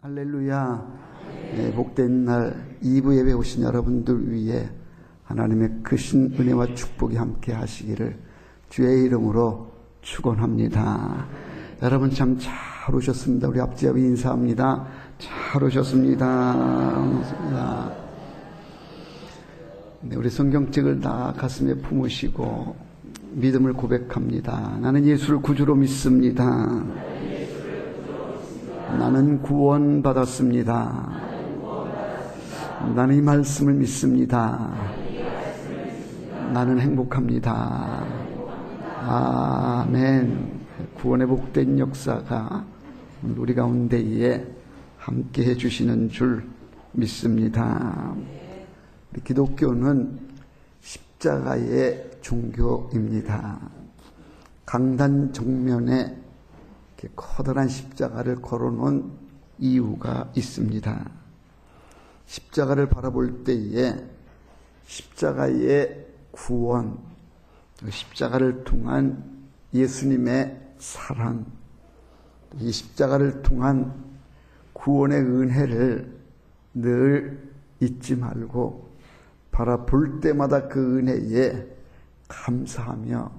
할렐루야. 네, 복된 날 2부 예배 오신 여러분들 위해 하나님의 크신 은혜와 축복이 함께 하시기를 주의 이름으로 축원합니다. 여러분 참 잘 오셨습니다. 우리 앞지압이 인사합니다. 잘 오셨습니다. 네, 우리 성경책을 다 가슴에 품으시고 믿음을 고백합니다. 나는 예수를 구주로 믿습니다. 나는 구원받았습니다. 나는 이 말씀을 믿습니다. 나는 행복합니다. 아멘. 구원의 복된 역사가 우리 가운데에 함께 해주시는 줄 믿습니다. 기독교는 십자가의 종교입니다. 강단 정면에 커다란 십자가를 걸어놓은 이유가 있습니다. 십자가를 바라볼 때에 십자가의 구원, 십자가를 통한 예수님의 사랑, 이 십자가를 통한 구원의 은혜를 늘 잊지 말고 바라볼 때마다 그 은혜에 감사하며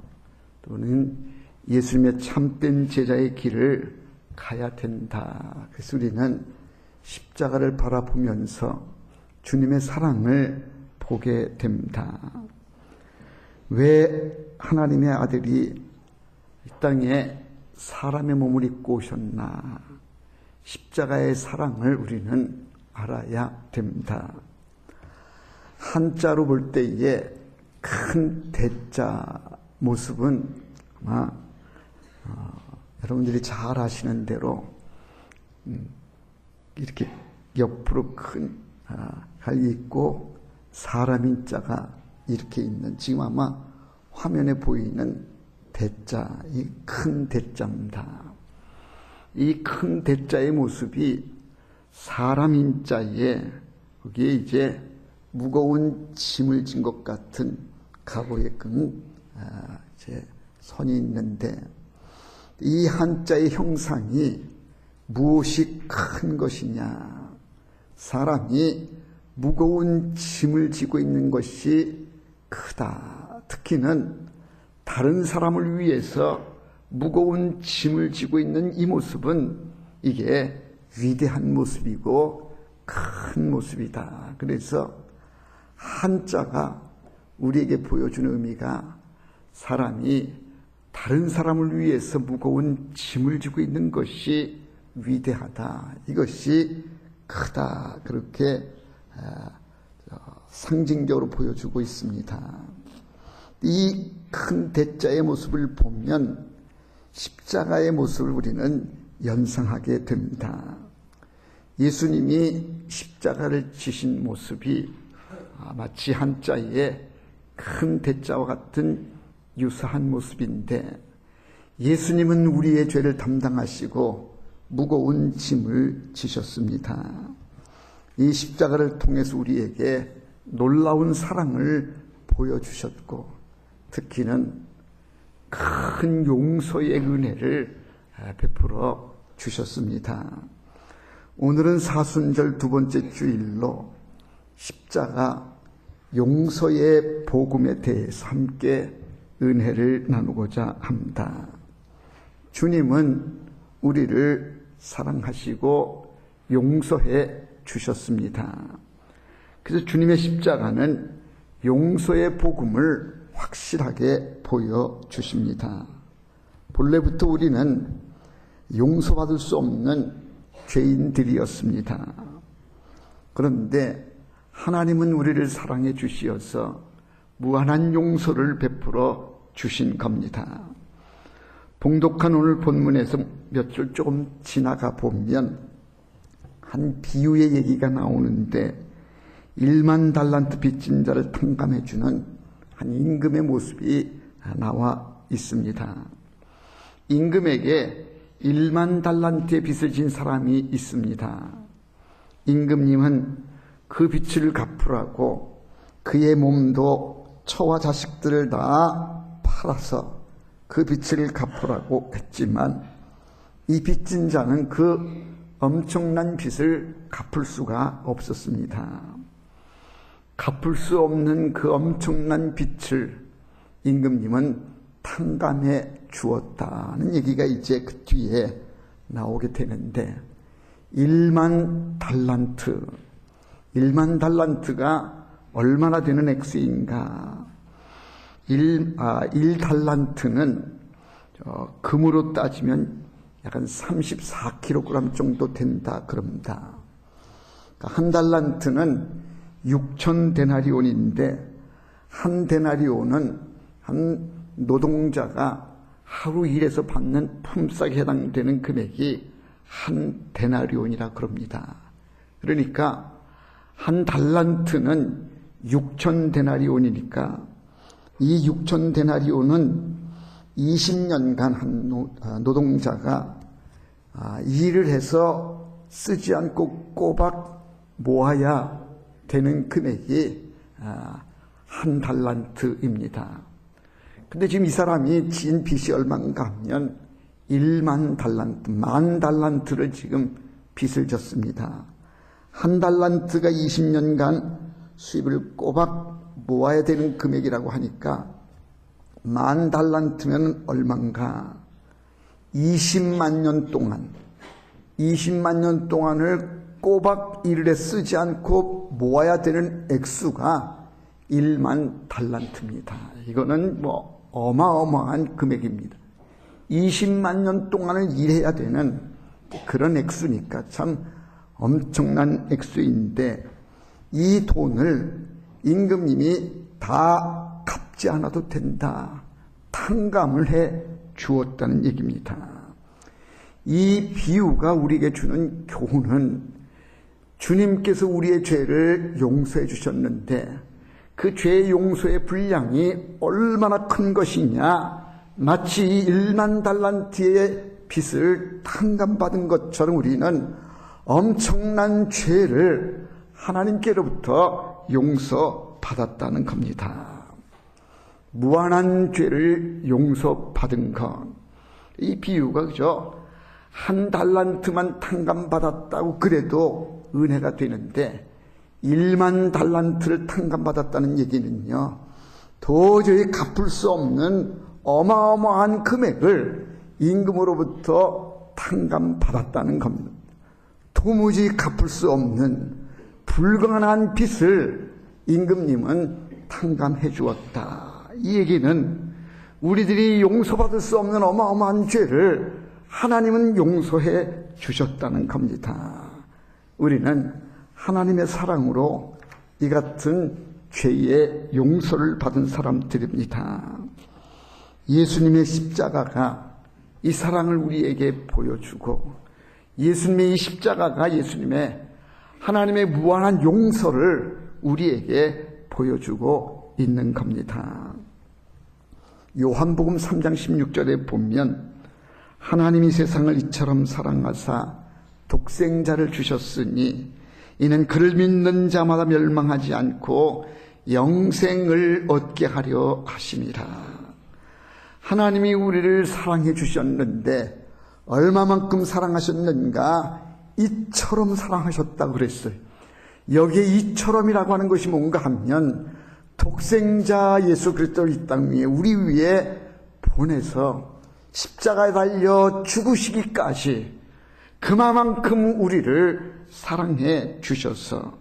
또는 예수님의 참된 제자의 길을 가야 된다. 그래서 우리는 십자가를 바라보면서 주님의 사랑을 보게 됩니다. 왜 하나님의 아들이 이 땅에 사람의 몸을 입고 오셨나? 십자가의 사랑을 우리는 알아야 됩니다. 한자로 볼 때에 큰 대자 모습은 아마 여러분들이 잘 아시는 대로 이렇게 옆으로 큰 갈기 있고 사람 인자가 이렇게 있는, 지금 아마 화면에 보이는 대자, 이 큰 대자입니다. 이 큰 대자의 모습이 사람 인자에 거기에 이제 무거운 짐을 진 것 같은 갑오의 끈 이제 선이 있는데, 이 한자의 형상이 무엇이 큰 것이냐? 사람이 무거운 짐을 지고 있는 것이 크다. 특히는 다른 사람을 위해서 무거운 짐을 지고 있는 이 모습은 이게 위대한 모습이고 큰 모습이다. 그래서 한자가 우리에게 보여주는 의미가 사람이 다른 사람을 위해서 무거운 짐을 지고 있는 것이 위대하다. 이것이 크다. 그렇게 상징적으로 보여주고 있습니다. 이 큰 대자의 모습을 보면 십자가의 모습을 우리는 연상하게 됩니다. 예수님이 십자가를 지신 모습이 마치 한자의 큰 대자와 같은 유사한 모습인데, 예수님은 우리의 죄를 담당하시고 무거운 짐을 지셨습니다. 이 십자가를 통해서 우리에게 놀라운 사랑을 보여주셨고, 특히는 큰 용서의 은혜를 베풀어 주셨습니다. 오늘은 사순절 두 번째 주일로 십자가 용서의 복음에 대해서 함께 은혜를 나누고자 합니다. 주님은 우리를 사랑하시고 용서해 주셨습니다. 그래서 주님의 십자가는 용서의 복음을 확실하게 보여주십니다. 본래부터 우리는 용서받을 수 없는 죄인들이었습니다. 그런데 하나님은 우리를 사랑해 주시어서 무한한 용서를 베풀어 주신 겁니다. 봉독한 오늘 본문에서 몇 줄 조금 지나가 보면 한 비유의 얘기가 나오는데, 1만 달란트 빚진 자를 탕감해 주는 한 임금의 모습이 나와 있습니다. 임금에게 1만 달란트의 빚을 진 사람이 있습니다. 임금님은 그 빚을 갚으라고 그의 몸도 처와 자식들을 다 팔아서 그 빚을 갚으라고 했지만, 이 빚진 자는 그 엄청난 빚을 갚을 수가 없었습니다. 갚을 수 없는 그 엄청난 빚을 임금님은 탕감해 주었다는 얘기가 이제 그 뒤에 나오게 되는데, 1만 달란트가 얼마나 되는 액수인가? 1달란트는 금으로 따지면 약간 34kg 정도 된다 그럽니다. 그러니까 한 달란트는 6,000데나리온인데, 한 데나리온은 한 노동자가 하루 일해서 받는 품삯에 해당되는 금액이 한 데나리온이라 그럽니다. 그러니까 한 달란트는 6,000데나리온이니까 이 6,000데나리온은 20년간 한 노동자가 일을 해서 쓰지 않고 꼬박 모아야 되는 금액이 한 달란트입니다. 근데 지금 이 사람이 지은 빚이 얼마인가 하면 1만 달란트, 10,000달란트를 지금 빚을 졌습니다. 한 달란트가 20년간 수입을 꼬박 모아야 되는 금액이라고 하니까 10,000달란트면 얼마인가? 20만 년 동안을 꼬박 일을 해 쓰지 않고 모아야 되는 액수가 1만 달란트입니다. 이거는 뭐 어마어마한 금액입니다. 20만 년 동안을 일해야 되는 그런 액수니까 참 엄청난 액수인데, 이 돈을 임금님이 다 갚지 않아도 된다, 탕감을 해 주었다는 얘기입니다. 이 비유가 우리에게 주는 교훈은, 주님께서 우리의 죄를 용서해 주셨는데 그 죄 용서의 분량이 얼마나 큰 것이냐, 마치 1만 달란트의 빚을 탕감받은 것처럼 우리는 엄청난 죄를 하나님께로부터 용서받았다는 겁니다. 무한한 죄를 용서받은 것, 이 비유가 그죠? 한 달란트만 탕감받았다고 그래도 은혜가 되는데, 1만 달란트를 탕감받았다는 얘기는요, 도저히 갚을 수 없는 어마어마한 금액을 임금으로부터 탕감받았다는 겁니다. 도무지 갚을 수 없는 불가능한 빚을 임금님은 탕감해 주었다. 이 얘기는 우리들이 용서받을 수 없는 어마어마한 죄를 하나님은 용서해 주셨다는 겁니다. 우리는 하나님의 사랑으로 이 같은 죄의 용서를 받은 사람들입니다. 예수님의 십자가가 이 사랑을 우리에게 보여주고, 예수님의 이 십자가가 예수님의 하나님의 무한한 용서를 우리에게 보여주고 있는 겁니다. 요한복음 3장 16절에 보면, 하나님이 세상을 이처럼 사랑하사 독생자를 주셨으니 이는 그를 믿는 자마다 멸망하지 않고 영생을 얻게 하려 하심이라. 하나님이 우리를 사랑해 주셨는데 얼마만큼 사랑하셨는가? 이처럼 사랑하셨다고 그랬어요. 여기에 이처럼이라고 하는 것이 뭔가 하면, 독생자 예수 그리스도를 이 땅 위에 우리 위에 보내서 십자가에 달려 죽으시기까지 그만큼 우리를 사랑해 주셔서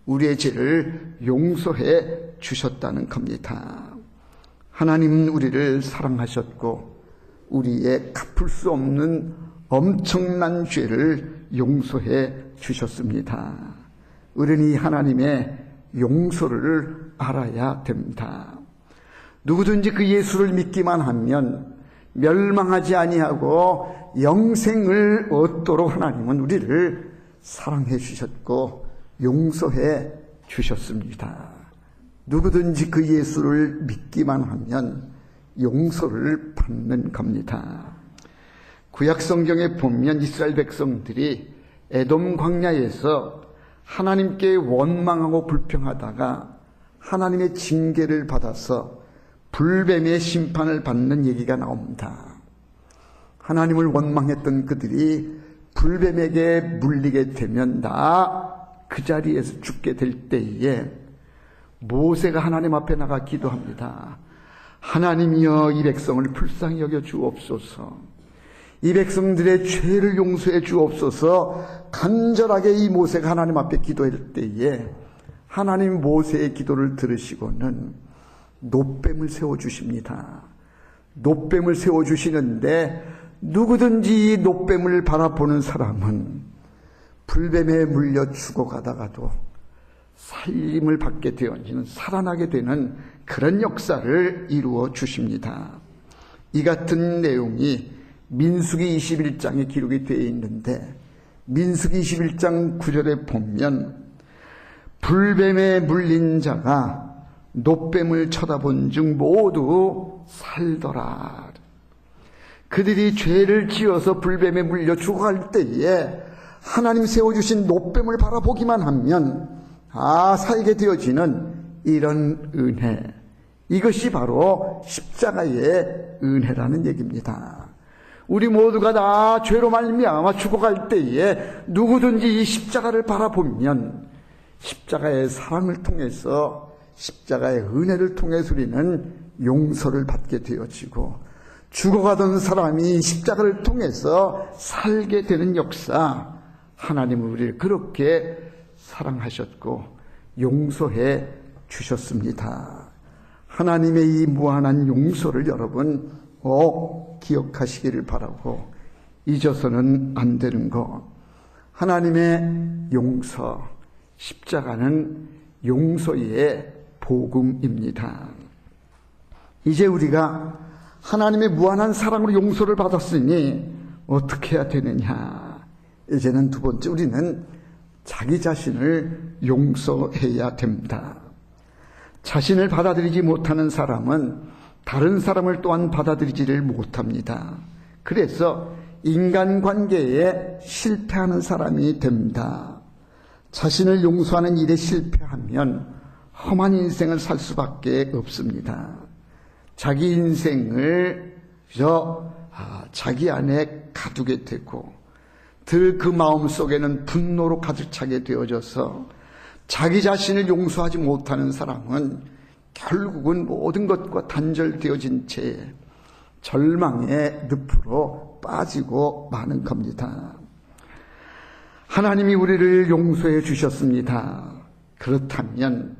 우리의 죄를 용서해 주셨다는 겁니다. 하나님은 우리를 사랑하셨고 우리의 갚을 수 없는 엄청난 죄를 용서해 주셨습니다. 우리는 이 하나님의 용서를 알아야 됩니다. 누구든지 그 예수를 믿기만 하면 멸망하지 아니하고 영생을 얻도록 하나님은 우리를 사랑해 주셨고 용서해 주셨습니다. 누구든지 그 예수를 믿기만 하면 용서를 받는 겁니다. 구약성경에 보면 이스라엘 백성들이 에돔 광야에서 하나님께 원망하고 불평하다가 하나님의 징계를 받아서 불뱀의 심판을 받는 얘기가 나옵니다. 하나님을 원망했던 그들이 불뱀에게 물리게 되면 나 그 자리에서 죽게 될 때에 모세가 하나님 앞에 나가 기도합니다. 하나님이여 이 백성을 불쌍히 여겨 주옵소서. 이 백성들의 죄를 용서해 주옵소서. 간절하게 이 모세가 하나님 앞에 기도할 때에 하나님 모세의 기도를 들으시고는 놋뱀을 세워주십니다. 놋뱀을 세워주시는데 누구든지 이 놋뱀을 바라보는 사람은 불뱀에 물려 죽어가다가도 살림을 받게 되어지는 살아나게 되는 그런 역사를 이루어 주십니다. 이 같은 내용이 민수기 21장에 기록이 되어 있는데 민수기 21장 9절에 보면 불뱀에 물린 자가 놋뱀을 쳐다본 중 모두 살더라. 그들이 죄를 지어서 불뱀에 물려 죽어갈 때에 하나님 세워주신 놋뱀을 바라보기만 하면 살게 되어지는 이런 은혜, 이것이 바로 십자가의 은혜라는 얘기입니다. 우리 모두가 다 죄로 말미암아 죽어갈 때에 누구든지 이 십자가를 바라보면 십자가의 사랑을 통해서 십자가의 은혜를 통해서 우리는 용서를 받게 되어지고 죽어가던 사람이 십자가를 통해서 살게 되는 역사, 하나님은 우리를 그렇게 사랑하셨고 용서해 주셨습니다. 하나님의 이 무한한 용서를 여러분 꼭 기억하시기를 바라고 잊어서는 안 되는 것. 하나님의 용서, 십자가는 용서의 복음입니다. 이제 우리가 하나님의 무한한 사랑으로 용서를 받았으니 어떻게 해야 되느냐? 이제는 두 번째, 우리는 자기 자신을 용서해야 됩니다. 자신을 받아들이지 못하는 사람은 다른 사람을 또한 받아들이지를 못합니다. 그래서 인간관계에 실패하는 사람이 됩니다. 자신을 용서하는 일에 실패하면 험한 인생을 살 수밖에 없습니다. 자기 인생을 자기 안에 가두게 되고 늘 그 마음속에는 분노로 가득 차게 되어져서 자기 자신을 용서하지 못하는 사람은 결국은 모든 것과 단절되어진 채 절망의 늪으로 빠지고 마는 겁니다. 하나님이 우리를 용서해 주셨습니다. 그렇다면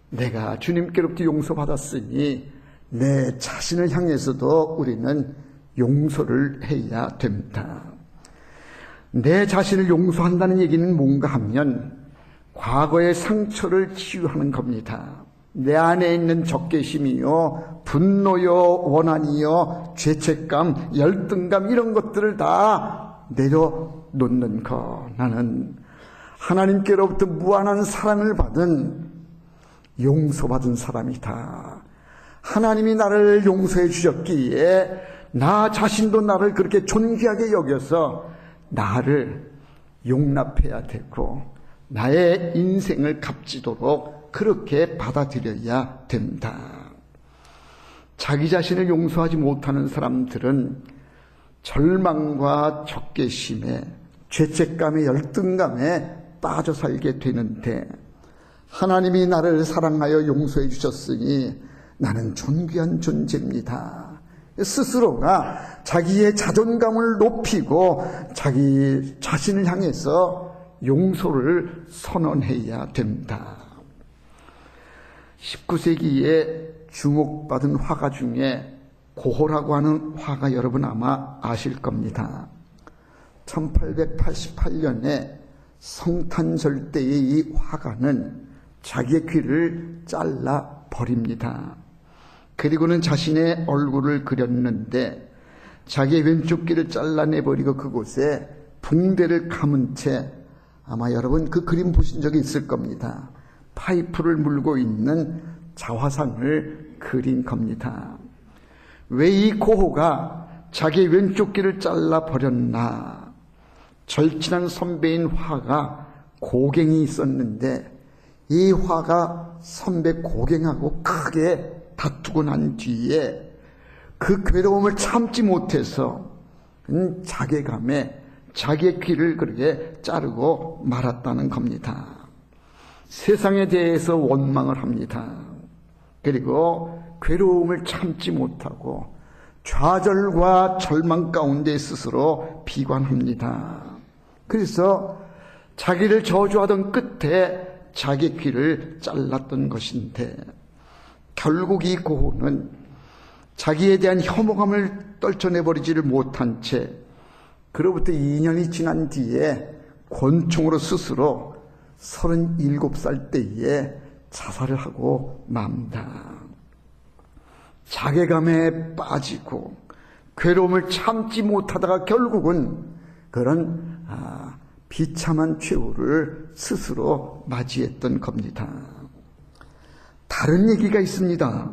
내가 주님께로부터 용서받았으니 내 자신을 향해서도 우리는 용서를 해야 됩니다. 내 자신을 용서한다는 얘기는 뭔가 하면 과거의 상처를 치유하는 겁니다. 내 안에 있는 적개심이요, 분노요, 원한이요, 죄책감, 열등감 이런 것들을 다 내려놓는 것. 나는 하나님께로부터 무한한 사랑을 받은 용서받은 사람이다. 하나님이 나를 용서해 주셨기에 나 자신도 나를 그렇게 존귀하게 여겨서 나를 용납해야 되고 나의 인생을 값지도록 그렇게 받아들여야 된다. 자기 자신을 용서하지 못하는 사람들은 절망과 적개심에 죄책감에 열등감에 빠져 살게 되는데 하나님이 나를 사랑하여 용서해 주셨으니 나는 존귀한 존재입니다. 스스로가 자기의 자존감을 높이고 자기 자신을 향해서 용서를 선언해야 됩니다. 19세기에 주목받은 화가 중에 고호라고 하는 화가 여러분 아마 아실 겁니다. 1888년에 성탄절 때의 이 화가는 자기의 귀를 잘라 버립니다. 그리고는 자신의 얼굴을 그렸는데 자기의 왼쪽 귀를 잘라내버리고 그곳에 붕대를 감은 채 아마 여러분 그 그림 보신 적이 있을 겁니다. 파이프를 물고 있는 자화상을 그린 겁니다. 왜 이 고호가 자기의 왼쪽 귀를 잘라버렸나? 절친한 선배인 화가 고갱이 있었는데 이 화가 선배 고갱하고 크게 다투고 난 뒤에 그 괴로움을 참지 못해서 자괴감에 자기의 귀를 그렇게 자르고 말았다는 겁니다. 세상에 대해서 원망을 합니다. 그리고 괴로움을 참지 못하고 좌절과 절망 가운데 스스로 비관합니다. 그래서 자기를 저주하던 끝에 자기 귀를 잘랐던 것인데, 결국 이 고흐는 자기에 대한 혐오감을 떨쳐내버리지를 못한 채 그로부터 2년이 지난 뒤에 권총으로 스스로 37살 때에 자살을 하고 맙니다. 자괴감에 빠지고 괴로움을 참지 못하다가 결국은 그런 비참한 최후를 스스로 맞이했던 겁니다. 다른 얘기가 있습니다.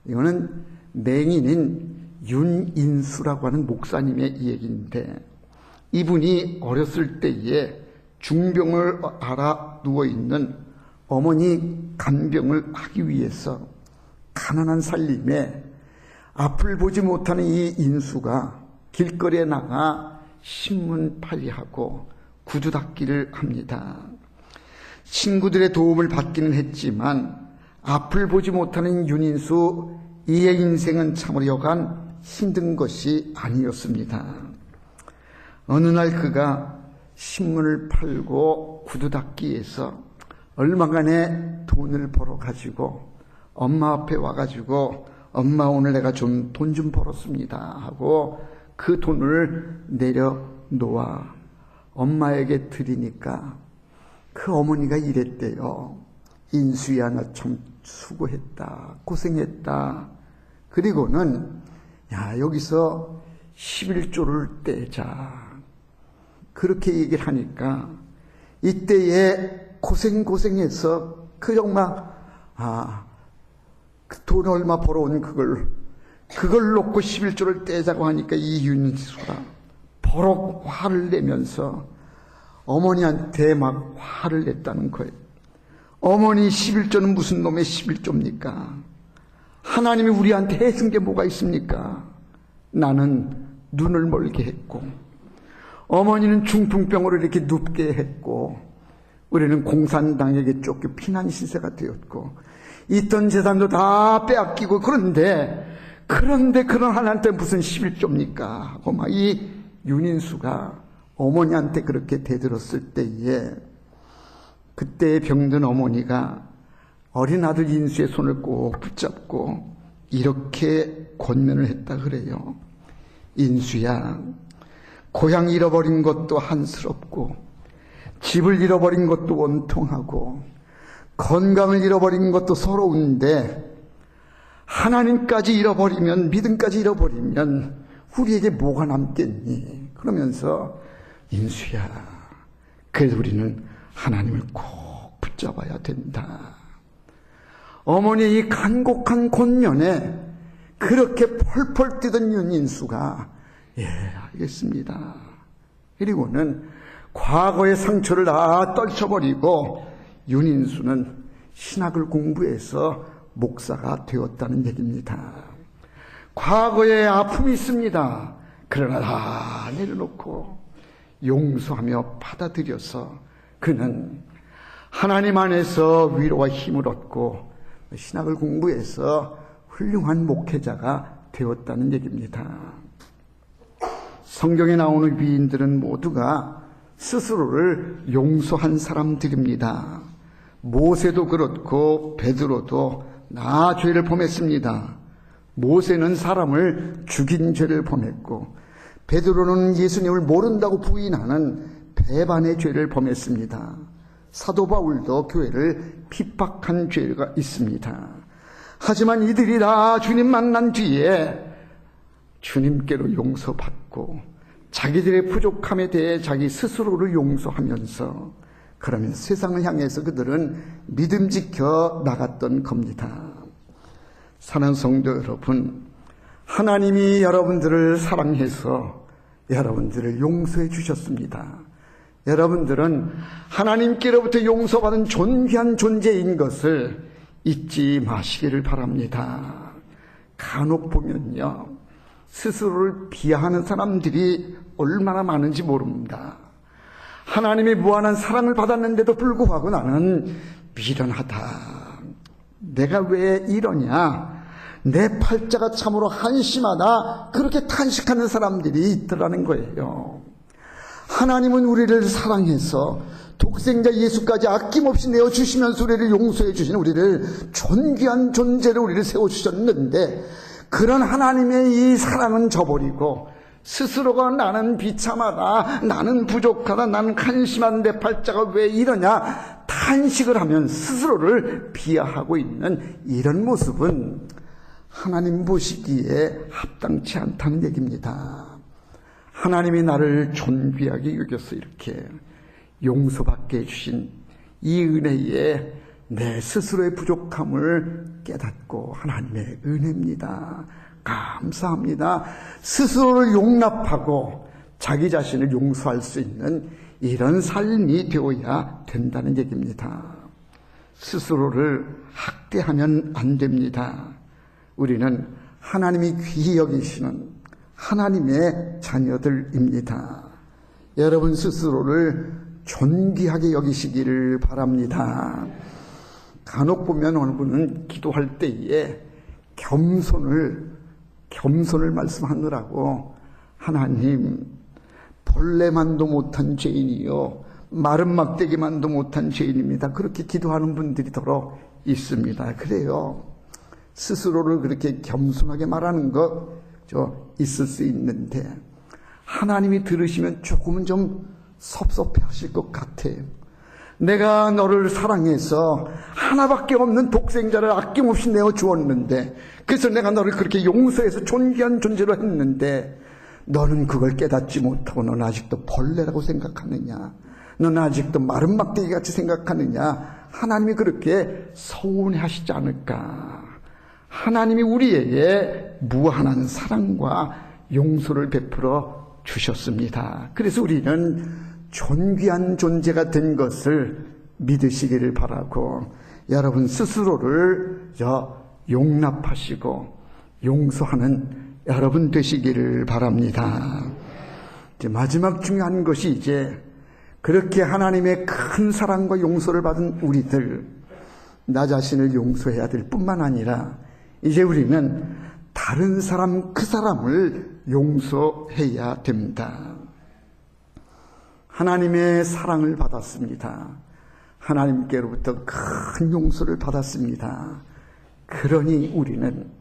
이거는 맹인인 윤인수라고 하는 목사님의 얘기인데, 이분이 어렸을 때에 중병을 앓아 누워있는 어머니 간병을 하기 위해서 가난한 살림에 앞을 보지 못하는 이 인수가 길거리에 나가 신문 팔이하고 구두 닦기를 합니다. 친구들의 도움을 받기는 했지만 앞을 보지 못하는 윤인수, 이의 인생은 참으로 여간 힘든 것이 아니었습니다. 어느 날 그가 신문을 팔고 구두 닦기에서 얼마간의 돈을 벌어가지고 엄마 앞에 와가지고 엄마 오늘 내가 좀 돈 좀 벌었습니다 하고 그 돈을 내려놓아 엄마에게 드리니까 그 어머니가 이랬대요. 인수야, 나 참 수고했다, 고생했다. 그리고는 야, 여기서 11조를 떼자, 그렇게 얘기를 하니까 이때에 고생해서 그 정말 그 돈 얼마 벌어온 그걸 놓고 11조를 떼자고 하니까 이 윤수가 버럭 화를 내면서 어머니한테 막 화를 냈다는 거예요. 어머니, 11조는 무슨 놈의 11조입니까? 하나님이 우리한테 해준 게 뭐가 있습니까? 나는 눈을 멀게 했고, 어머니는 중풍병으로 이렇게 눕게 했고, 우리는 공산당에게 쫓겨 피난 시세가 되었고, 있던 재산도 다 빼앗기고, 그런데 그런 하나한테 무슨 11조입니까? 하고 막 이 윤인수가 어머니한테 그렇게 대들었을 때에, 그때 병든 어머니가 어린 아들 인수의 손을 꼭 붙잡고 이렇게 권면을 했다 그래요. 인수야, 고향 잃어버린 것도 한스럽고, 집을 잃어버린 것도 원통하고, 건강을 잃어버린 것도 서러운데, 하나님까지 잃어버리면, 믿음까지 잃어버리면 우리에게 뭐가 남겠니? 그러면서 인수야, 그래도 우리는 하나님을 꼭 붙잡아야 된다. 어머니의 이 간곡한 권면에 그렇게 펄펄 뛰던 윤인수가 예, 알겠습니다. 그리고는 과거의 상처를 다 떨쳐버리고 윤인수는 신학을 공부해서 목사가 되었다는 얘기입니다. 과거에 아픔이 있습니다. 그러나 다 내려놓고 용서하며 받아들여서 그는 하나님 안에서 위로와 힘을 얻고 신학을 공부해서 훌륭한 목회자가 되었다는 얘기입니다. 성경에 나오는 위인들은 모두가 스스로를 용서한 사람들입니다. 모세도 그렇고 베드로도 나 죄를 범했습니다. 모세는 사람을 죽인 죄를 범했고, 베드로는 예수님을 모른다고 부인하는 배반의 죄를 범했습니다. 사도 바울도 교회를 핍박한 죄가 있습니다. 하지만 이들이 다 주님 만난 뒤에 주님께로 용서받고 자기들의 부족함에 대해 자기 스스로를 용서하면서, 그러면 세상을 향해서 그들은 믿음지켜 나갔던 겁니다. 사랑하는 성도 여러분, 하나님이 여러분들을 사랑해서 여러분들을 용서해 주셨습니다. 여러분들은 하나님께로부터 용서받은 존귀한 존재인 것을 잊지 마시기를 바랍니다. 간혹 보면요, 스스로를 비하하는 사람들이 얼마나 많은지 모릅니다. 하나님의 무한한 사랑을 받았는데도 불구하고 나는 미련하다. 내가 왜 이러냐? 내 팔자가 참으로 한심하다. 그렇게 탄식하는 사람들이 있더라는 거예요. 하나님은 우리를 사랑해서 독생자 예수까지 아낌없이 내어주시면서 우리를 용서해 주신 우리를 존귀한 존재로 우리를 세워주셨는데, 그런 하나님의 이 사랑은 저버리고 스스로가 나는 비참하다, 나는 부족하다, 나는 한심한 내 팔자가 왜 이러냐 탄식을 하면 스스로를 비하하고 있는 이런 모습은 하나님 보시기에 합당치 않다는 얘기입니다. 하나님이 나를 존귀하게 여겨서 이렇게 용서받게 해주신 이 은혜에 내 스스로의 부족함을 깨닫고, 하나님의 은혜입니다, 감사합니다, 스스로를 용납하고 자기 자신을 용서할 수 있는 이런 삶이 되어야 된다는 얘기입니다. 스스로를 학대하면 안 됩니다. 우리는 하나님이 귀히 여기시는 하나님의 자녀들입니다. 여러분 스스로를 존귀하게 여기시기를 바랍니다. 간혹 보면 어느 분은 기도할 때에 겸손을 말씀하느라고, 하나님, 벌레만도 못한 죄인이요 마른 막대기만도 못한 죄인입니다, 그렇게 기도하는 분들이 더러 있습니다. 그래요. 스스로를 그렇게 겸손하게 말하는 것 있을 수 있는데, 하나님이 들으시면 조금은 좀 섭섭해 하실 것 같아요. 내가 너를 사랑해서 하나밖에 없는 독생자를 아낌없이 내어 주었는데, 그래서 내가 너를 그렇게 용서해서 존귀한 존재로 했는데, 너는 그걸 깨닫지 못하고 너는 아직도 벌레라고 생각하느냐, 너는 아직도 마른 막대기 같이 생각하느냐. 하나님이 그렇게 서운해 하시지 않을까. 하나님이 우리에게 무한한 사랑과 용서를 베풀어 주셨습니다. 그래서 우리는 존귀한 존재가 된 것을 믿으시기를 바라고, 여러분 스스로를 용납하시고 용서하는 여러분 되시기를 바랍니다. 이제 마지막 중요한 것이, 이제 그렇게 하나님의 큰 사랑과 용서를 받은 우리들, 나 자신을 용서해야 될 뿐만 아니라 이제 우리는 다른 사람, 그 사람을 용서해야 됩니다. 하나님의 사랑을 받았습니다. 하나님께로부터 큰 용서를 받았습니다. 그러니 우리는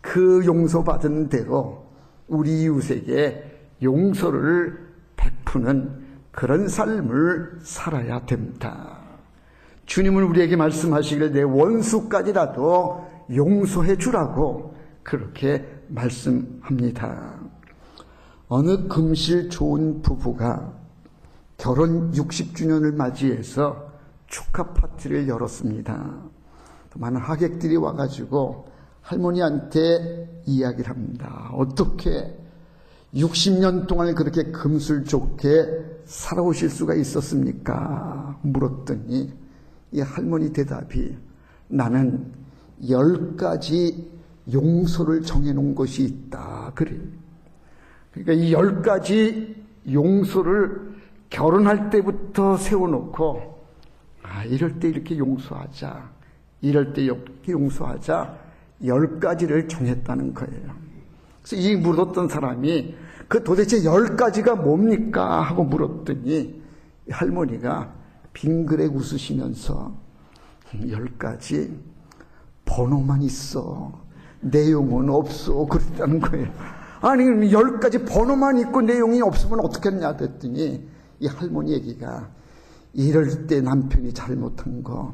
그 용서받은 대로 우리 이웃에게 용서를 베푸는 그런 삶을 살아야 됩니다. 주님은 우리에게 말씀하시길 내 원수까지라도 용서해 주라고 그렇게 말씀합니다. 어느 금실 좋은 부부가 결혼 60주년을 맞이해서 축하 파티를 열었습니다. 많은 하객들이 와가지고 할머니한테 이야기를 합니다. 어떻게 60년 동안 그렇게 금술 좋게 살아오실 수가 있었습니까? 물었더니 이 할머니 대답이, 나는 10가지 용서를 정해놓은 것이 있다. 그래. 그러니까 이 10가지 용서를 결혼할 때부터 세워놓고, 이럴 때 이렇게 용서하자, 이럴 때 이렇게 용서하자, 10가지를 정했다는 거예요. 그래서 이 물었던 사람이 그 도대체 10가지가 뭡니까? 하고 물었더니 할머니가 빙그레 웃으시면서 10가지 번호만 있어, 내용은 없어, 그랬다는 거예요. 아니 10가지 번호만 있고 내용이 없으면 어떻겠냐 그랬더니 이 할머니 얘기가, 이럴 때 남편이 잘못한 거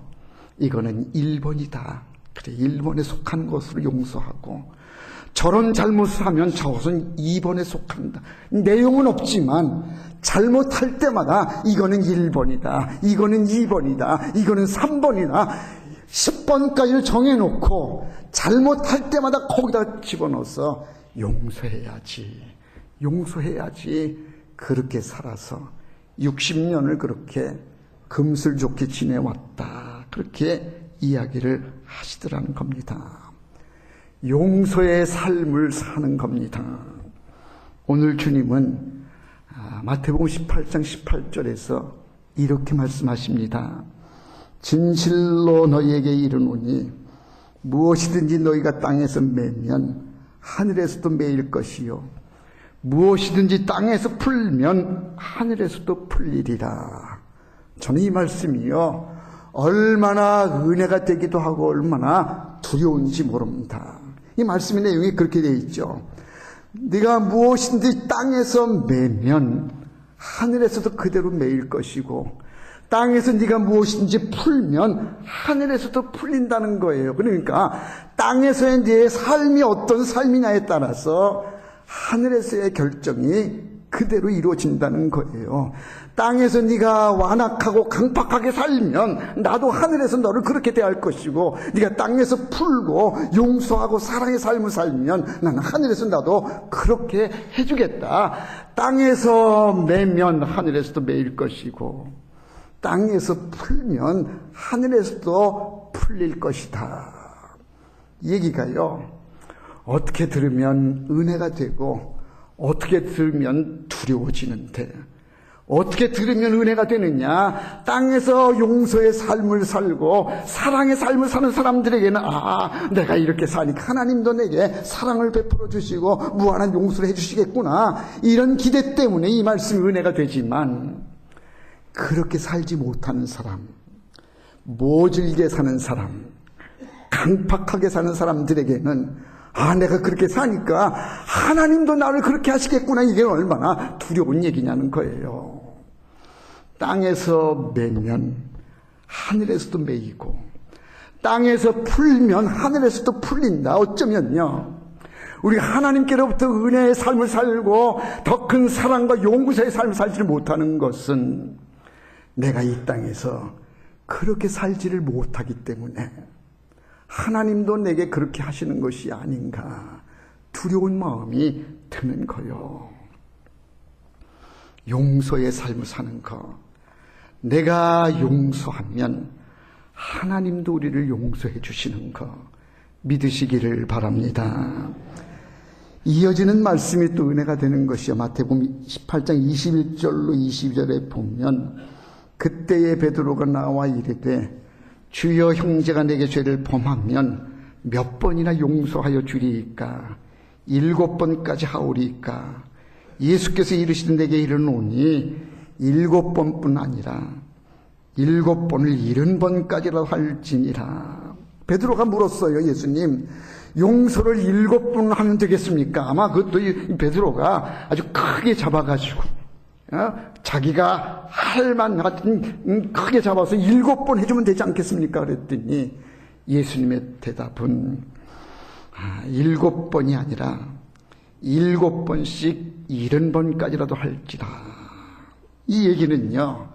이거는 1번이다. 그래, 1번에 속한 것으로 용서하고, 저런 잘못을 하면 저것은 2번에 속한다. 내용은 없지만 잘못할 때마다 이거는 1번이다, 이거는 2번이다, 이거는 3번이다, 10번까지를 정해놓고 잘못할 때마다 거기다 집어넣어서 용서해야지 그렇게 살아서 60년을 그렇게 금슬 좋게 지내왔다. 그렇게 이야기를 하시더라는 겁니다. 용서의 삶을 사는 겁니다. 오늘 주님은 마태복음 18장 18절에서 이렇게 말씀하십니다. 진실로 너희에게 이르노니 무엇이든지 너희가 땅에서 매면 하늘에서도 매일 것이요 무엇이든지 땅에서 풀면 하늘에서도 풀리리라. 저는 이 말씀이요 얼마나 은혜가 되기도 하고 얼마나 두려운지 모릅니다. 이 말씀의 내용이 그렇게 되어 있죠. 네가 무엇인지 땅에서 매면 하늘에서도 그대로 매일 것이고 땅에서 네가 무엇인지 풀면 하늘에서도 풀린다는 거예요. 그러니까 땅에서의 네 삶이 어떤 삶이냐에 따라서 하늘에서의 결정이 그대로 이루어진다는 거예요. 땅에서 네가 완악하고 강팍하게 살면 나도 하늘에서 너를 그렇게 대할 것이고, 네가 땅에서 풀고 용서하고 사랑의 삶을 살면 나는 하늘에서 나도 그렇게 해주겠다. 땅에서 매면 하늘에서도 매일 것이고 땅에서 풀면 하늘에서도 풀릴 것이다. 이 얘기가요 어떻게 들으면 은혜가 되고 어떻게 들으면 두려워지는데, 어떻게 들으면 은혜가 되느냐? 땅에서 용서의 삶을 살고 사랑의 삶을 사는 사람들에게는 내가 이렇게 사니까 하나님도 내게 사랑을 베풀어 주시고 무한한 용서를 해주시겠구나, 이런 기대 때문에 이 말씀이 은혜가 되지만, 그렇게 살지 못하는 사람, 모질게 사는 사람, 강팍하게 사는 사람들에게는 내가 그렇게 사니까 하나님도 나를 그렇게 하시겠구나, 이게 얼마나 두려운 얘기냐는 거예요. 땅에서 매면 하늘에서도 매이고 땅에서 풀면 하늘에서도 풀린다. 어쩌면요 우리 하나님께로부터 은혜의 삶을 살고 더 큰 사랑과 용서의 삶을 살지를 못하는 것은 내가 이 땅에서 그렇게 살지를 못하기 때문에 하나님도 내게 그렇게 하시는 것이 아닌가 두려운 마음이 드는 거요. 용서의 삶을 사는 것, 내가 용서하면 하나님도 우리를 용서해 주시는 것 믿으시기를 바랍니다. 이어지는 말씀이 또 은혜가 되는 것이요, 마태복음 18장 21절로 22절에 보면 그때에 베드로가 나와 이르되 주여, 형제가 내게 죄를 범하면 몇 번이나 용서하여 주리이까? 7번까지 하오리이까? 예수께서 이르시되 내게 이르노니 7번뿐 아니라 7번을 70번까지라도 할지니라. 베드로가 물었어요. 예수님, 용서를 7번 하면 되겠습니까? 아마 그것도 이 베드로가 아주 크게 잡아가지고 자기가 할 만 같은 크게 잡아서 7번 해주면 되지 않겠습니까? 그랬더니 예수님의 대답은 7번이 아니라 7번씩 70번까지라도 할지라. 이 얘기는요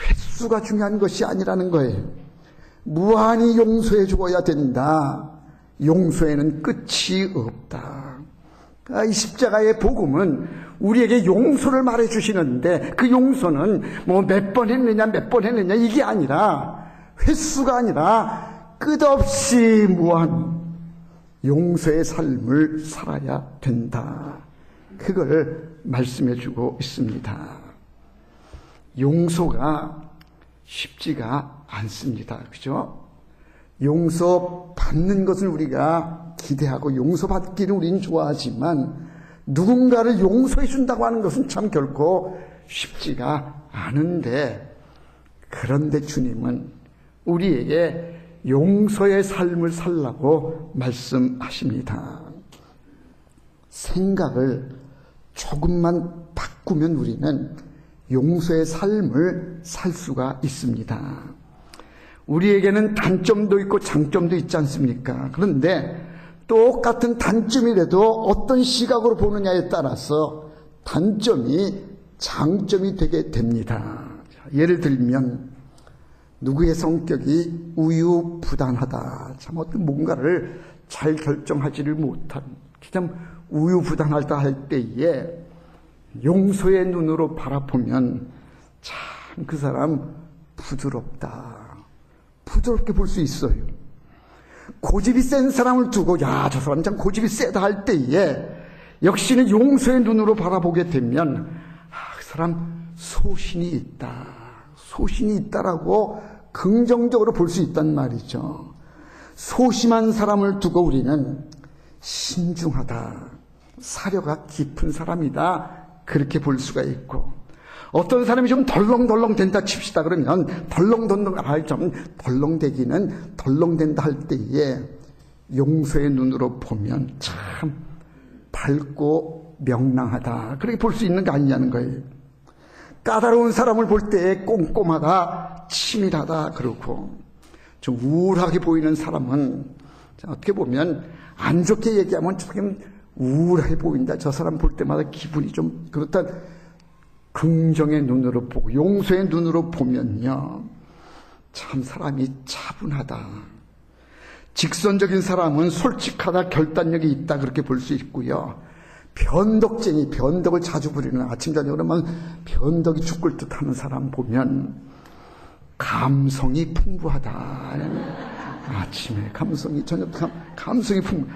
횟수가 중요한 것이 아니라는 거예요. 무한히 용서해 주어야 된다. 용서에는 끝이 없다. 이 십자가의 복음은 우리에게 용서를 말해 주시는데, 그 용서는 뭐 몇 번 했느냐 몇 번 했느냐 이게 아니라, 횟수가 아니라 끝없이 무한 용서의 삶을 살아야 된다. 그걸 말씀해 주고 있습니다. 용서가 쉽지가 않습니다. 그죠? 용서 받는 것을 우리가 기대하고 용서받기를 우리는 좋아하지만, 누군가를 용서해 준다고 하는 것은 참 결코 쉽지가 않은데, 그런데 주님은 우리에게 용서의 삶을 살라고 말씀하십니다. 생각을 조금만 바꾸면 우리는 용서의 삶을 살 수가 있습니다. 우리에게는 단점도 있고 장점도 있지 않습니까? 그런데 똑같은 단점이라도 어떤 시각으로 보느냐에 따라서 단점이 장점이 되게 됩니다. 예를 들면 누구의 성격이 우유부단하다, 참 어떤 뭔가를 잘 결정하지를 못한, 참 우유부단하다 할 때에 용서의 눈으로 바라보면 참 그 사람 부드럽다, 부드럽게 볼 수 있어요. 고집이 센 사람을 두고 야, 저 사람 참 고집이 세다 할 때에 역시는 용서의 눈으로 바라보게 되면 그 사람 소신이 있다라고 긍정적으로 볼 수 있단 말이죠. 소심한 사람을 두고 우리는 신중하다, 사려가 깊은 사람이다, 그렇게 볼 수가 있고, 어떤 사람이 좀 덜렁덜렁 된다 칩시다. 그러면 좀 덜렁대기는 덜렁댄다 할 때에 용서의 눈으로 보면 참 밝고 명랑하다, 그렇게 볼 수 있는 거 아니냐는 거예요. 까다로운 사람을 볼 때 꼼꼼하다, 치밀하다 그러고, 좀 우울하게 보이는 사람은 어떻게 보면 안 좋게 얘기하면 조금 우울해 보인다, 저 사람 볼 때마다 기분이 좀 그렇다, 긍정의 눈으로 보고 용서의 눈으로 보면요, 참 사람이 차분하다, 직선적인 사람은 솔직하다, 결단력이 있다, 그렇게 볼 수 있고요. 변덕쟁이, 변덕을 자주 부리는, 아침 저녁으로 막 변덕이 죽을 듯 하는 사람 보면 감성이 풍부하다. 아침에 감성이, 저녁 감성이 풍부.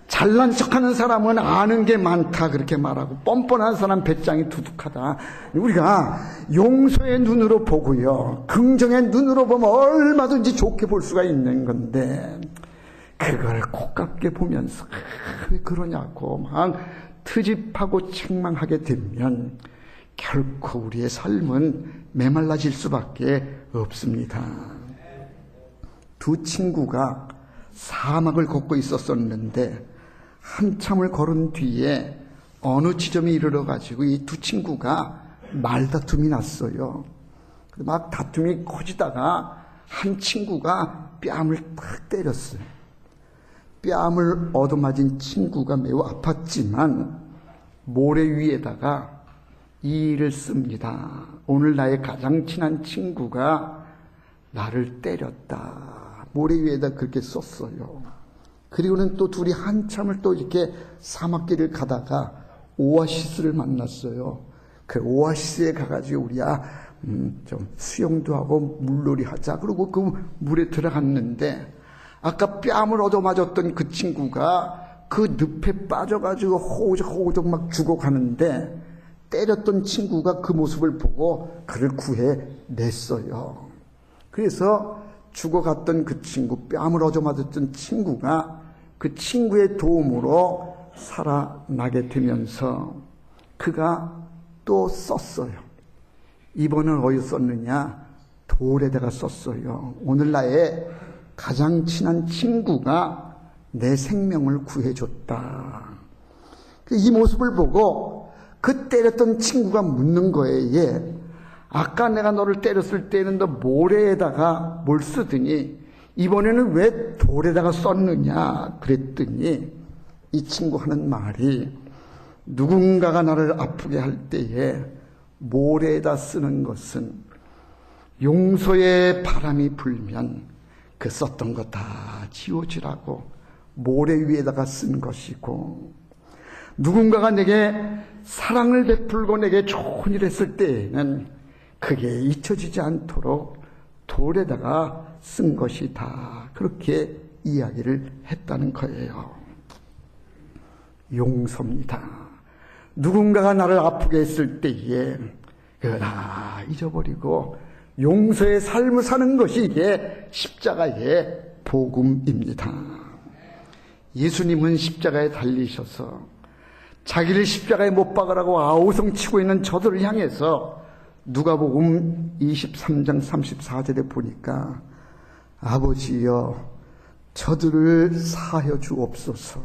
잘난 척하는 사람은 아는 게 많다, 그렇게 말하고, 뻔뻔한 사람 배짱이 두둑하다. 우리가 용서의 눈으로 보고요, 긍정의 눈으로 보면 얼마든지 좋게 볼 수가 있는 건데, 그걸 고깝게 보면서 왜 그러냐고 막 트집하고 책망하게 되면 결코 우리의 삶은 메말라질 수밖에 없습니다. 두 친구가 사막을 걷고 있었었는데 한참을 걸은 뒤에 어느 지점에 이르러 가지고 이 두 친구가 말다툼이 났어요. 막 다툼이 커지다가 한 친구가 뺨을 탁 때렸어요. 뺨을 얻어맞은 친구가 매우 아팠지만 모래 위에다가 이 일을 씁니다. 오늘 나의 가장 친한 친구가 나를 때렸다. 모래 위에다 그렇게 썼어요. 그리고는 또 둘이 한참을 또 이렇게 사막길을 가다가 오아시스를 만났어요. 그 오아시스에 가가지고 우리야 좀 수영도 하고 물놀이 하자. 그러고 그 물에 들어갔는데 아까 뺨을 얻어맞았던 그 친구가 그 늪에 빠져가지고 호우적 막 죽어가는데 때렸던 친구가 그 모습을 보고 그를 구해냈어요. 그래서 죽어갔던 그 친구, 뺨을 얻어맞았던 친구가 그 친구의 도움으로 살아나게 되면서 그가 또 썼어요. 이번은 어디서 썼느냐? 돌에다가 썼어요. 오늘 나의 가장 친한 친구가 내 생명을 구해줬다. 이 모습을 보고 그 때렸던 친구가 묻는 거예요. 얘, 아까 내가 너를 때렸을 때는 너 모래에다가 뭘 쓰더니 이번에는 왜 돌에다가 썼느냐 그랬더니 이 친구 하는 말이, 누군가가 나를 아프게 할 때에 모래에다 쓰는 것은 용서의 바람이 불면 그 썼던 거 다 지워지라고 모래 위에다가 쓴 것이고, 누군가가 내게 사랑을 베풀고 내게 좋은 일 했을 때에는 그게 잊혀지지 않도록 돌에다가 쓴 것이다. 그렇게 이야기를 했다는 거예요. 용서입니다. 누군가가 나를 아프게 했을 때에 그걸 다 잊어버리고 용서의 삶을 사는 것이 이게 십자가의 복음입니다. 예수님은 십자가에 달리셔서 자기를 십자가에 못 박으라고 아우성치고 있는 저들을 향해서 누가복음 23장 34절에 보니까 아버지여 저들을 사하여 주옵소서,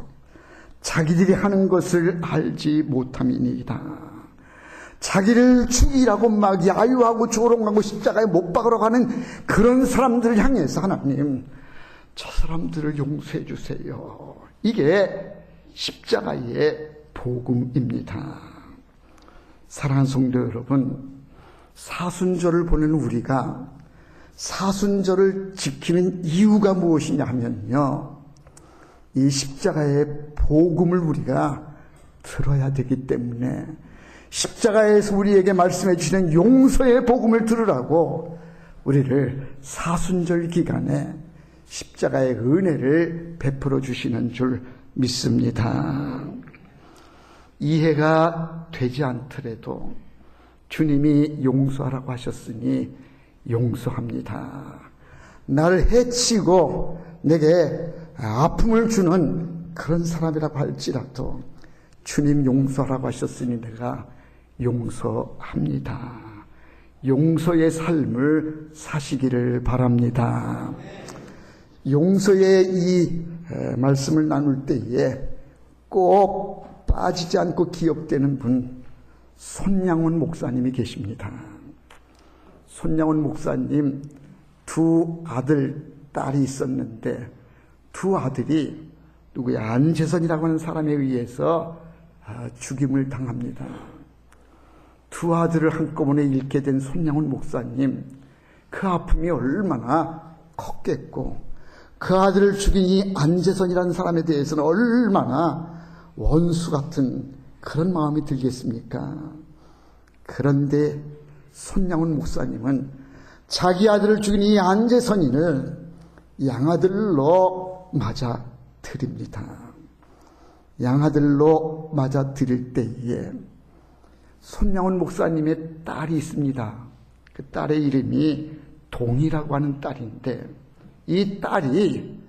자기들이 하는 것을 알지 못함이니이다. 자기를 죽이라고 막 야유하고 조롱하고 십자가에 못 박으라고 하는 그런 사람들을 향해서 하나님, 저 사람들을 용서해 주세요. 이게 십자가의 복음입니다. 사랑하는 성도 여러분, 사순절을 보내는 우리가 사순절을 지키는 이유가 무엇이냐 하면요, 이 십자가의 복음을 우리가 들어야 되기 때문에, 십자가에서 우리에게 말씀해 주시는 용서의 복음을 들으라고 우리를 사순절 기간에 십자가의 은혜를 베풀어 주시는 줄 믿습니다. 이해가 되지 않더라도 주님이 용서하라고 하셨으니 용서합니다. 나를 해치고 내게 아픔을 주는 그런 사람이라고 할지라도 주님 용서하라고 하셨으니 내가 용서합니다. 용서의 삶을 사시기를 바랍니다. 용서의 이 말씀을 나눌 때에 꼭 빠지지 않고 기억되는 분, 손양훈 목사님이 계십니다. 손양훈 목사님 두 아들, 딸이 있었는데 두 아들이 누구야? 안재선이라고 하는 사람에 의해서 죽임을 당합니다. 두 아들을 한꺼번에 잃게 된 손양훈 목사님, 그 아픔이 얼마나 컸겠고 그 아들을 죽인 이 안재선이라는 사람에 대해서는 얼마나 원수 같은 그런 마음이 들겠습니까? 그런데 손양훈 목사님은 자기 아들을 죽인 이 안재선이를 양아들로 맞아 드립니다. 양아들로 맞아 드릴 때에 손양훈 목사님의 딸이 있습니다. 그 딸의 이름이 동이라고 하는 딸인데 이 딸이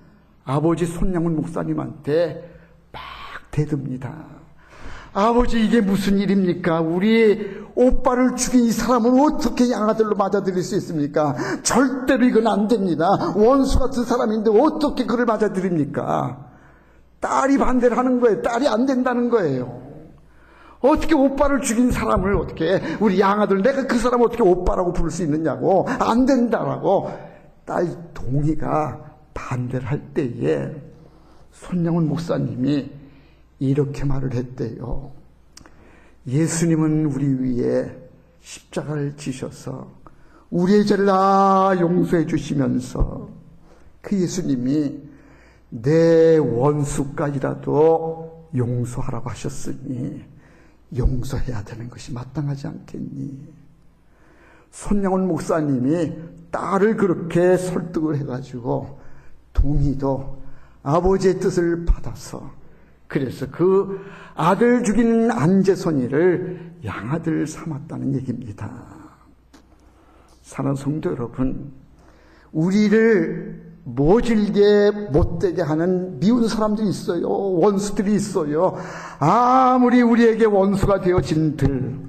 아버지 손양훈 목사님한테 막 대듭니다. 아버지, 이게 무슨 일입니까? 우리 오빠를 죽인 이 사람은 어떻게 양아들로 맞아들일 수 있습니까? 절대로 이건 안 됩니다. 원수 같은 사람인데 어떻게 그를 맞아들입니까? 딸이 반대를 하는 거예요. 딸이 안 된다는 거예요. 어떻게 오빠를 죽인 사람을 어떻게 우리 양아들, 내가 그 사람을 어떻게 오빠라고 부를 수 있느냐고, 안 된다라고 딸 동이가 반대를 할 때에 손양훈 목사님이 이렇게 말을 했대요. 예수님은 우리 위에 십자가를 지셔서 우리의 죄를 다 용서해 주시면서 그 예수님이 내 원수까지라도 용서하라고 하셨으니 용서해야 되는 것이 마땅하지 않겠니? 손양훈 목사님이 딸을 그렇게 설득을 해가지고 동희도 아버지의 뜻을 받아서 그래서 그 아들 죽인 안재선이를 양아들 삼았다는 얘기입니다. 사랑하는 성도 여러분, 우리를 모질게 못되게 하는 미운 사람들이 있어요. 원수들이 있어요. 아무리 우리에게 원수가 되어진들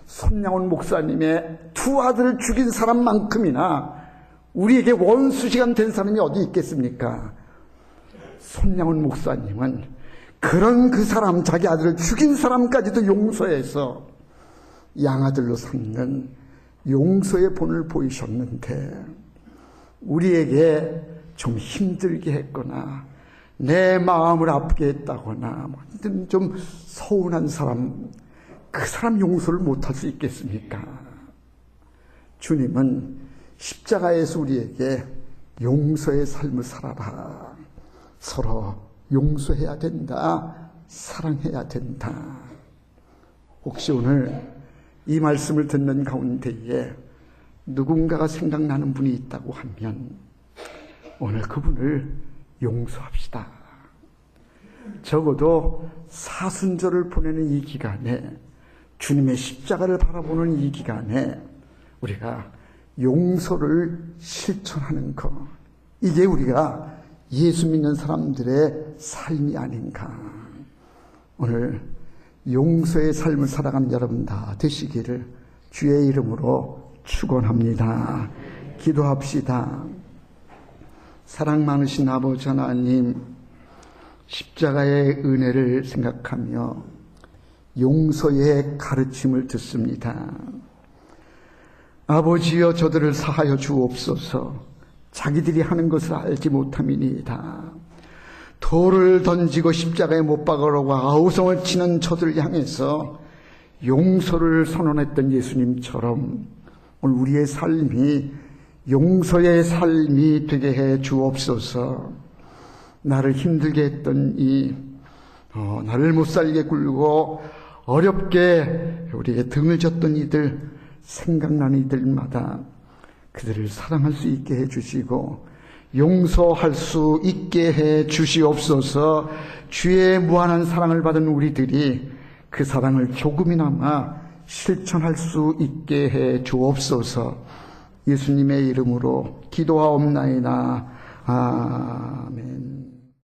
손양훈 목사님의 두 아들을 죽인 사람만큼이나 우리에게 원수시간 된 사람이 어디 있겠습니까? 손양훈 목사님은 그런 그 사람, 자기 아들을 죽인 사람까지도 용서해서 양아들로 삼는 용서의 본을 보이셨는데 우리에게 좀 힘들게 했거나 내 마음을 아프게 했다거나 좀 서운한 사람, 그 사람 용서를 못할 수 있겠습니까? 주님은 십자가에서 우리에게 용서의 삶을 살아라. 서로 용서해야 된다. 사랑해야 된다. 혹시 오늘 이 말씀을 듣는 가운데에 누군가가 생각나는 분이 있다고 하면 오늘 그분을 용서합시다. 적어도 사순절을 보내는 이 기간에, 주님의 십자가를 바라보는 이 기간에 우리가 용서를 실천하는 것, 이게 우리가 예수 믿는 사람들의 삶이 아닌가. 오늘 용서의 삶을 살아가는 여러분 다 되시기를 주의 이름으로 축원합니다. 기도합시다. 사랑 많으신 아버지 하나님, 십자가의 은혜를 생각하며 용서의 가르침을 듣습니다. 아버지여, 저들을 사하여 주옵소서. 자기들이 하는 것을 알지 못함이니이다. 돌을 던지고 십자가에 못 박으려고 아우성을 치는 저들을 향해서 용서를 선언했던 예수님처럼 오늘 우리의 삶이 용서의 삶이 되게 해 주옵소서. 나를 힘들게 했던 나를 못살게 굴고 어렵게 우리에게 등을 졌던 이들, 생각나는 이들마다 그들을 사랑할 수 있게 해주시고 용서할 수 있게 해 주시옵소서. 주의 무한한 사랑을 받은 우리들이 그 사랑을 조금이나마 실천할 수 있게 해 주옵소서. 예수님의 이름으로 기도하옵나이다. 아멘.